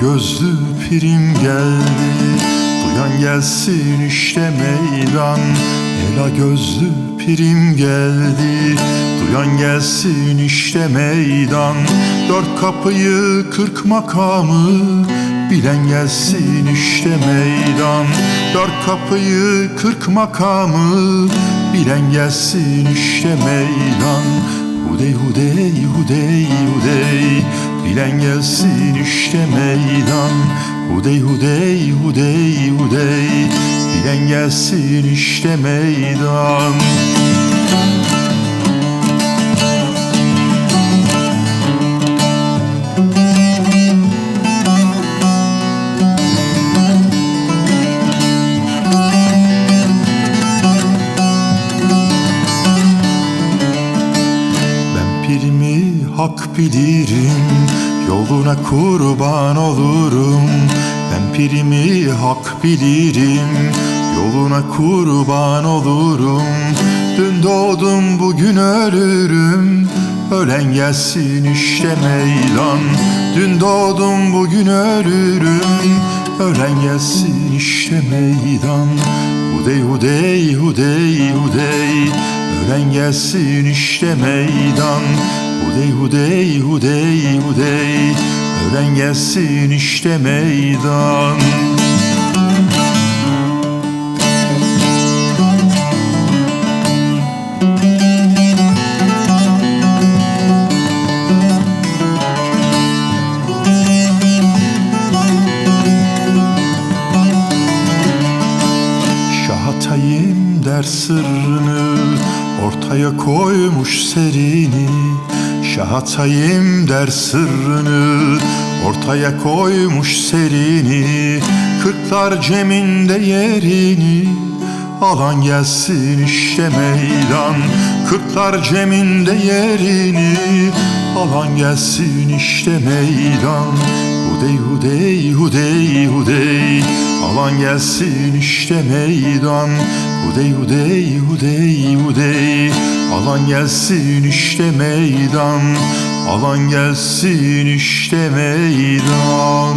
gözlü pirim geldi, duyan gelsin işte meydan. Ela gözlü pirim geldi, duyan gelsin işte meydan. Dört kapıyı 40 makamı bilen gelsin işte meydan. Dört kapıyı 40 makamı bilen gelsin işte meydan. Hudey hudey hudey hudey bilen gelsin işte meydan. Hudey hudey hudey hudey bilen gelsin işte meydan. Pirimi hak bilirim, yoluna kurban olurum. Ben pirimi hak bilirim, yoluna kurban olurum. Dün doğdum bugün ölürüm, ölen gelsin işte meydan. Dün doğdum bugün ölürüm, ölen gelsin işte meydan. Hudey hudey hudey hudey ölen gelsin işte meydan. Hudey hudey hudey hudey ölen gelsin işte meydan. Şahatayım der sırrını, ortaya koymuş serini. Şahatayım der sırrını, ortaya koymuş serini. Kırklar ceminde yerini alan gelsin işte meydan. Kırklar ceminde yerini alan gelsin işte meydan. Hudey hudey hudey hudey alan gelsin işte meydan. Hudey hudey hudey hudey alan gelsin işte meydan. Alan gelsin işte meydan.